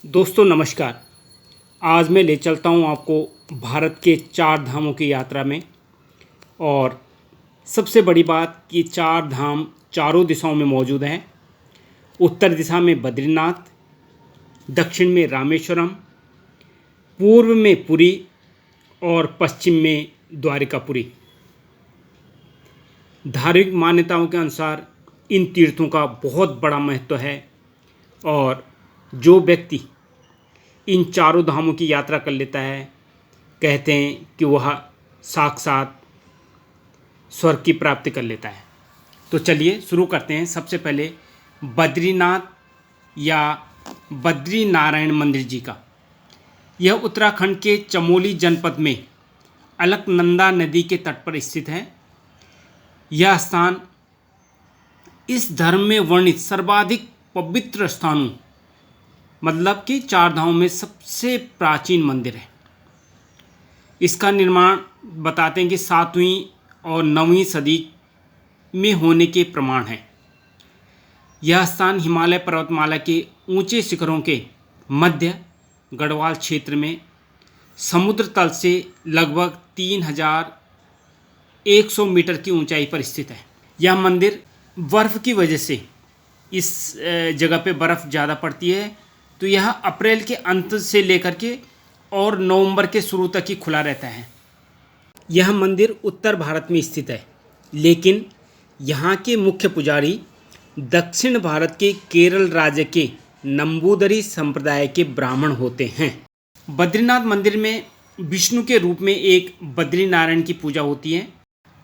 दोस्तों नमस्कार। आज मैं ले चलता हूँ आपको भारत के 4 धामों की यात्रा में। और सबसे बड़ी बात कि 4 धाम चारों दिशाओं में मौजूद हैं। उत्तर दिशा में बद्रीनाथ, दक्षिण में रामेश्वरम, पूर्व में पुरी और पश्चिम में द्वारिकापुरी। धार्मिक मान्यताओं के अनुसार इन तीर्थों का बहुत बड़ा महत्व है और जो व्यक्ति इन चारों धामों की यात्रा कर लेता है, कहते हैं कि वह साक्षात स्वर्ग की प्राप्ति कर लेता है। तो चलिए शुरू करते हैं। सबसे पहले बद्रीनाथ या बद्री नारायण मंदिर जी का। यह उत्तराखंड के चमोली जनपद में अलकनंदा नदी के तट पर स्थित है। यह स्थान इस धर्म में वर्णित सर्वाधिक पवित्र स्थानों मतलब कि 4 धामों में सबसे प्राचीन मंदिर है। इसका निर्माण बताते हैं कि 7वीं और 9वीं सदी में होने के प्रमाण हैं। यह स्थान हिमालय पर्वतमाला के ऊंचे शिखरों के मध्य गढ़वाल क्षेत्र में समुद्र तल से लगभग 3100 मीटर की ऊंचाई पर स्थित है। यह मंदिर बर्फ़ की वजह से इस जगह पे बर्फ़ ज़्यादा पड़ती है, तो यह अप्रैल के अंत से लेकर के और नवंबर के शुरू तक ही खुला रहता है। यह मंदिर उत्तर भारत में स्थित है, लेकिन यहाँ के मुख्य पुजारी दक्षिण भारत के केरल राज्य के नंबूदरी संप्रदाय के ब्राह्मण होते हैं। बद्रीनाथ मंदिर में विष्णु के रूप में एक बद्री नारायण की पूजा होती है।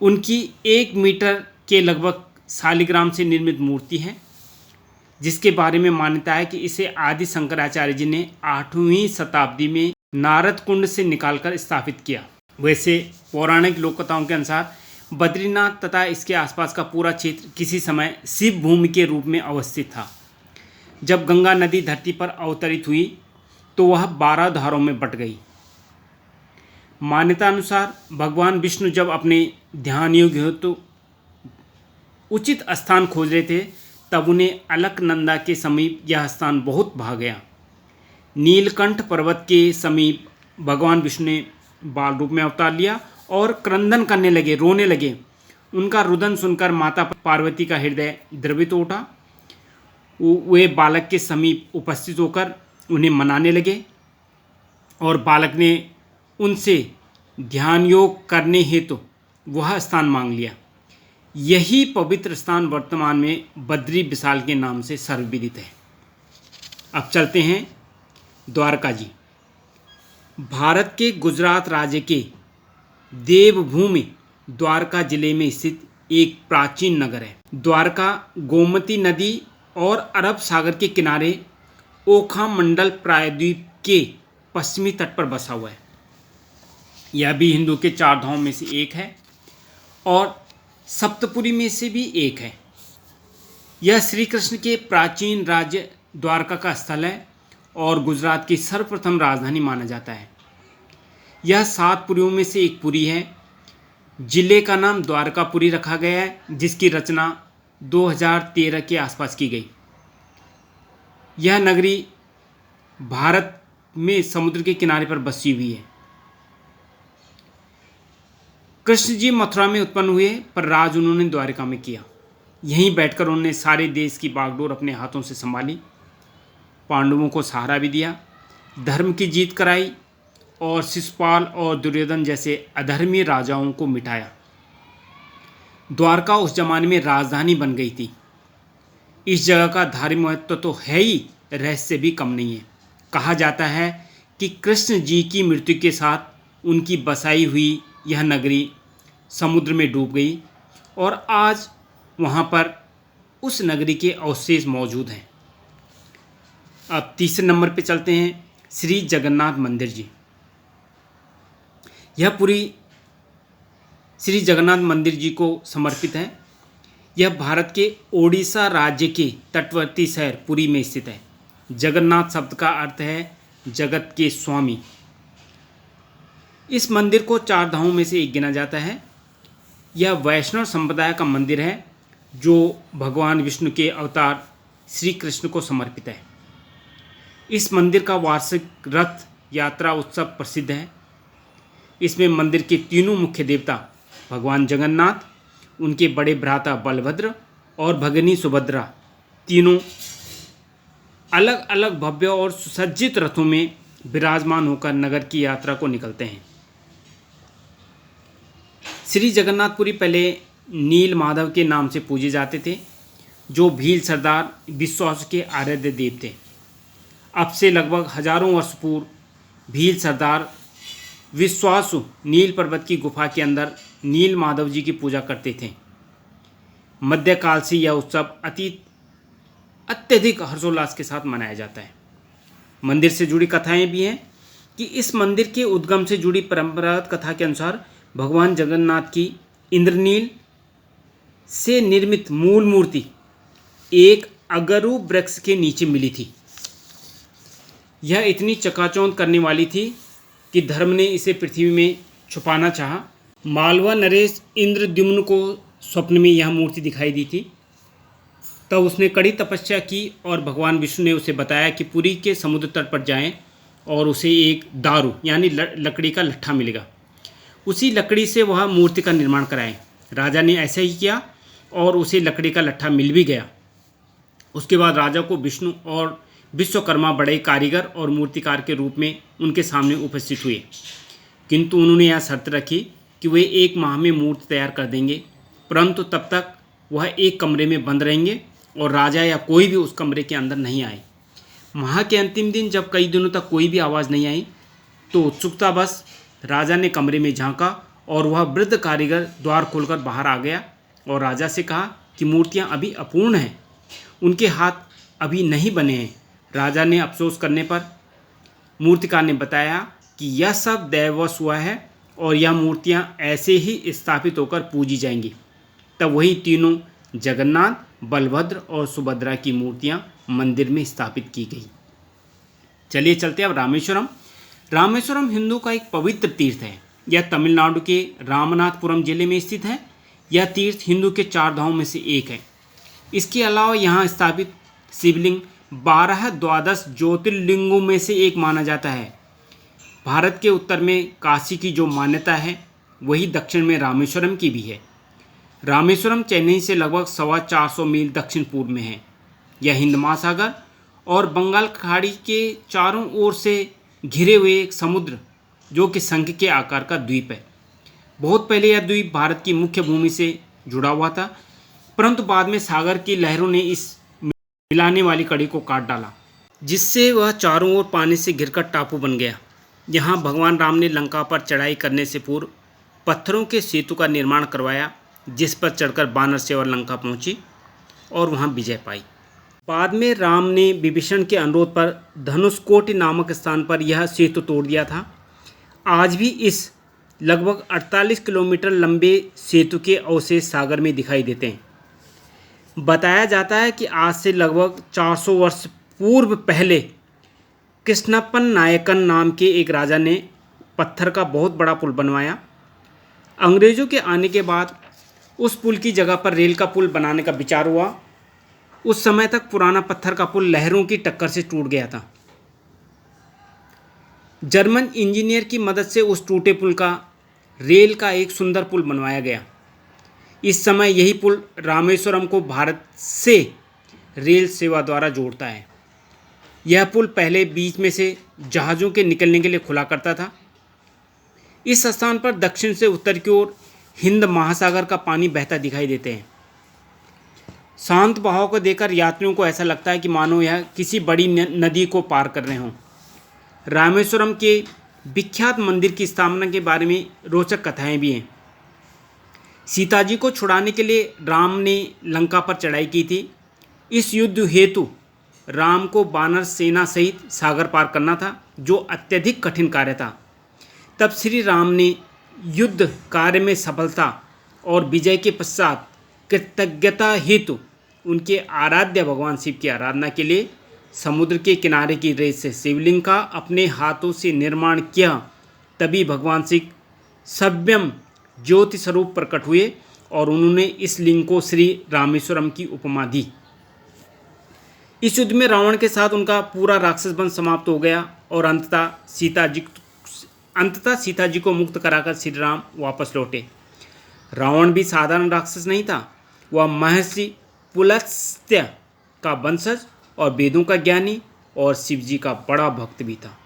उनकी 1 मीटर के लगभग शालिग्राम से निर्मित मूर्ति है, जिसके बारे में मान्यता है कि इसे आदि शंकराचार्य जी ने 8वीं शताब्दी में नारद कुंड से निकालकर स्थापित किया। वैसे पौराणिक लोककथाओं के अनुसार बद्रीनाथ तथा इसके आसपास का पूरा क्षेत्र किसी समय शिव भूमि के रूप में अवस्थित था। जब गंगा नदी धरती पर अवतरित हुई तो वह 12 धारों में बट गई। मान्यता अनुसार भगवान विष्णु जब अपने ध्यान योग हेतु उचित स्थान खोज रहे थे, तब उन्हें अलकनंदा के समीप यह स्थान बहुत भा गया। नीलकंठ पर्वत के समीप भगवान विष्णु ने बाल रूप में अवतार लिया और क्रंदन करने लगे, रोने लगे। उनका रुदन सुनकर माता पार्वती का हृदय द्रवित उठा। वे बालक के समीप उपस्थित होकर उन्हें मनाने लगे और बालक ने उनसे ध्यान योग करने हेतु वह स्थान मांग लिया। यही पवित्र स्थान वर्तमान में बद्री विशाल के नाम से सर्वविदित है। अब चलते हैं द्वारका जी। भारत के गुजरात राज्य के देवभूमि द्वारका जिले में स्थित एक प्राचीन नगर है। द्वारका गोमती नदी और अरब सागर के किनारे ओखा मंडल प्रायद्वीप के पश्चिमी तट पर बसा हुआ है। यह भी हिंदू के 4 धामों में से एक है और सप्तपुरी में से भी एक है। यह श्री कृष्ण के प्राचीन राज्य द्वारका का स्थल है और गुजरात की सर्वप्रथम राजधानी माना जाता है। यह 7 पुरियों में से एक पुरी है। जिले का नाम द्वारकापुरी रखा गया है, जिसकी रचना 2013 के आसपास की गई। यह नगरी भारत में समुद्र के किनारे पर बसी हुई है। कृष्ण जी मथुरा में उत्पन्न हुए, पर राज उन्होंने द्वारिका में किया। यहीं बैठकर उन्होंने सारे देश की बागडोर अपने हाथों से संभाली, पांडवों को सहारा भी दिया, धर्म की जीत कराई और शिशुपाल और दुर्योधन जैसे अधर्मी राजाओं को मिटाया। द्वारका उस जमाने में राजधानी बन गई थी। इस जगह का धार्मिक महत्व तो है ही, रहस्य भी कम नहीं है। कहा जाता है कि कृष्ण जी की मृत्यु के साथ उनकी बसाई हुई यह नगरी समुद्र में डूब गई और आज वहाँ पर उस नगरी के अवशेष मौजूद हैं। अब तीसरे नंबर पे चलते हैं, श्री जगन्नाथ मंदिर जी। यह पूरी श्री जगन्नाथ मंदिर जी को समर्पित है। यह भारत के ओडिशा राज्य के तटवर्ती शहर पुरी में स्थित है। जगन्नाथ शब्द का अर्थ है जगत के स्वामी। इस मंदिर को 4 धामों में से एक गिना जाता है। यह वैष्णव संप्रदाय का मंदिर है जो भगवान विष्णु के अवतार श्री कृष्ण को समर्पित है। इस मंदिर का वार्षिक रथ यात्रा उत्सव प्रसिद्ध है। इसमें मंदिर के तीनों मुख्य देवता भगवान जगन्नाथ, उनके बड़े भ्राता बलभद्र और भगिनी सुभद्रा तीनों अलग अलग भव्य और सुसज्जित रथों में विराजमान होकर नगर की यात्रा को निकलते हैं। श्री जगन्नाथपुरी पहले नील माधव के नाम से पूजे जाते थे, जो भील सरदार विश्वास के आराध्य देव थे। अब से लगभग हजारों वर्ष पूर्व भील सरदार विश्वासु नील पर्वत की गुफा के अंदर नील माधव जी की पूजा करते थे। मध्यकाल से यह उत्सव अत्यधिक हर्षोल्लास के साथ मनाया जाता है। मंदिर से जुड़ी कथाएं भी हैं कि इस मंदिर के उद्गम से जुड़ी परंपरागत कथा के अनुसार भगवान जगन्नाथ की इंद्रनील से निर्मित मूल मूर्ति एक अगरू वृक्ष के नीचे मिली थी। यह इतनी चकाचौंध करने वाली थी कि धर्म ने इसे पृथ्वी में छुपाना चाहा। मालवा नरेश इंद्रद्युम्न को स्वप्न में यह मूर्ति दिखाई दी थी। तब उसने कड़ी तपस्या की और भगवान विष्णु ने उसे बताया कि पुरी के समुद्र तट पर जाएं और उसे एक दारू यानी लकड़ी का लट्ठा मिलेगा। उसी लकड़ी से वह मूर्ति का निर्माण कराएं। राजा ने ऐसा ही किया और उसे लकड़ी का लट्ठा मिल भी गया। उसके बाद राजा को विष्णु और विश्वकर्मा बड़े कारीगर और मूर्तिकार के रूप में उनके सामने उपस्थित हुए, किंतु उन्होंने यह शर्त रखी कि वे 1 माह में मूर्ति तैयार कर देंगे, परंतु तब तक वह एक कमरे में बंद रहेंगे और राजा या कोई भी उस कमरे के अंदर नहीं आए। माह के अंतिम दिन जब कई दिनों तक कोई भी आवाज़ नहीं आई तो उत्सुकतावश राजा ने कमरे में झांका और वह वृद्ध कारीगर द्वार खोलकर बाहर आ गया और राजा से कहा कि मूर्तियां अभी अपूर्ण हैं, उनके हाथ अभी नहीं बने हैं। राजा ने अफसोस करने पर मूर्तिकार ने बताया कि यह सब दैववश हुआ है और यह मूर्तियां ऐसे ही स्थापित होकर पूजी जाएंगी। तब वही तीनों जगन्नाथ, बलभद्र और सुभद्रा की मूर्तियां मंदिर में स्थापित की गई। चलिए चलते अब रामेश्वरम। रामेश्वरम हिंदू का एक पवित्र तीर्थ है। यह तमिलनाडु के रामनाथपुरम जिले में स्थित है। यह तीर्थ हिंदू के 4 धामों में से एक है। इसके अलावा यहाँ स्थापित शिवलिंग 12 द्वादश ज्योतिर्लिंगों में से एक माना जाता है। भारत के उत्तर में काशी की जो मान्यता है वही दक्षिण में रामेश्वरम की भी है। रामेश्वरम चेन्नई से लगभग 425 मील दक्षिण पूर्व में है। यह हिंद महासागर और बंगाल खाड़ी के चारों ओर से घिरे हुए एक समुद्र जो कि शंख के आकार का द्वीप है। बहुत पहले यह द्वीप भारत की मुख्य भूमि से जुड़ा हुआ था, परंतु बाद में सागर की लहरों ने इस मिलाने वाली कड़ी को काट डाला, जिससे वह चारों ओर पानी से घिरकर टापू बन गया। यहाँ भगवान राम ने लंका पर चढ़ाई करने से पूर्व पत्थरों के सेतु का निर्माण करवाया, जिस पर चढ़कर वानर सेना लंका पहुंची और वहां विजय पाई। बाद में राम ने विभीषण के अनुरोध पर धनुषकोटि नामक स्थान पर यह सेतु तोड़ दिया था। आज भी इस लगभग 48 किलोमीटर लंबे सेतु के अवशेष सागर में दिखाई देते हैं। बताया जाता है कि आज से लगभग 400 वर्ष पूर्व पहले कृष्णप्पन नायकन नाम के एक राजा ने पत्थर का बहुत बड़ा पुल बनवाया। अंग्रेज़ों के आने के बाद उस पुल की जगह पर रेल का पुल बनाने का विचार हुआ। उस समय तक पुराना पत्थर का पुल लहरों की टक्कर से टूट गया था। जर्मन इंजीनियर की मदद से उस टूटे पुल का रेल का एक सुंदर पुल बनवाया गया। इस समय यही पुल रामेश्वरम को भारत से रेल सेवा द्वारा जोड़ता है। यह पुल पहले बीच में से जहाज़ों के निकलने के लिए खुला करता था। इस स्थान पर दक्षिण से उत्तर की ओर हिंद महासागर का पानी बहता दिखाई देते हैं। शांत बहाव को देखकर यात्रियों को ऐसा लगता है कि मानो यह किसी बड़ी नदी को पार कर रहे हों। रामेश्वरम के विख्यात मंदिर की स्थापना के बारे में रोचक कथाएं भी हैं। सीता जी को छुड़ाने के लिए राम ने लंका पर चढ़ाई की थी। इस युद्ध हेतु राम को वानर सेना सहित सागर पार करना था, जो अत्यधिक कठिन कार्य था। तब श्री राम ने युद्ध कार्य में सफलता और विजय के पश्चात कृतज्ञता हेतु उनके आराध्य भगवान शिव की आराधना के लिए समुद्र के किनारे की रेत से शिवलिंग का अपने हाथों से निर्माण किया। तभी भगवान शिव सव्यम ज्योति स्वरूप प्रकट हुए और उन्होंने इस लिंग को श्री रामेश्वरम की उपमा दी। इस युद्ध में रावण के साथ उनका पूरा राक्षस वंश समाप्त हो गया और अंततः सीता जी को मुक्त कराकर श्री राम वापस लौटे। रावण भी साधारण राक्षस नहीं था, वह महर्षि पुलस्त्य का वंशज और वेदों का ज्ञानी और शिव जी का बड़ा भक्त भी था।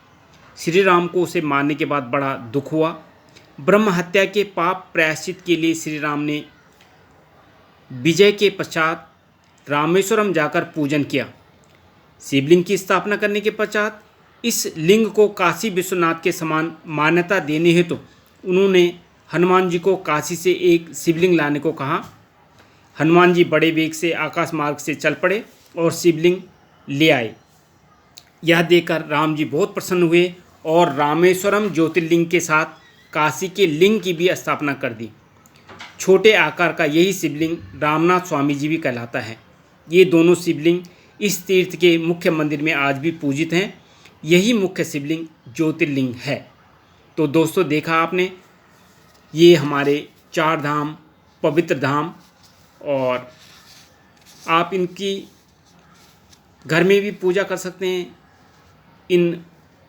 श्री राम को उसे मारने के बाद बड़ा दुख हुआ। ब्रह्म हत्या के पाप प्रायश्चित के लिए श्री राम ने विजय के पश्चात रामेश्वरम जाकर पूजन किया। शिवलिंग की स्थापना करने के पश्चात इस लिंग को काशी विश्वनाथ के समान मान्यता देने हेतु उन्होंने हनुमान जी को काशी से एक शिवलिंग लाने को कहा। हनुमान जी बड़े वेग से आकाश मार्ग से चल पड़े और शिवलिंग ले आए। यह देखकर राम जी बहुत प्रसन्न हुए और रामेश्वरम ज्योतिर्लिंग के साथ काशी के लिंग की भी स्थापना कर दी। छोटे आकार का यही शिवलिंग रामनाथ स्वामी जी भी कहलाता है। ये दोनों शिवलिंग इस तीर्थ के मुख्य मंदिर में आज भी पूजित हैं। यही मुख्य शिवलिंग ज्योतिर्लिंग है। तो दोस्तों, देखा आपने, ये हमारे 4 धाम पवित्र धाम, और आप इनकी घर में भी पूजा कर सकते हैं, इन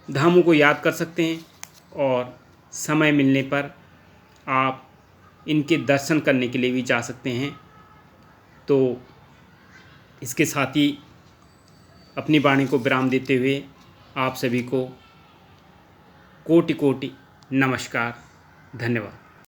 धामों को याद कर सकते हैं और समय मिलने पर आप इनके दर्शन करने के लिए भी जा सकते हैं। तो इसके साथ ही अपनी वाणी को विराम देते हुए आप सभी को कोटि कोटि नमस्कार, धन्यवाद।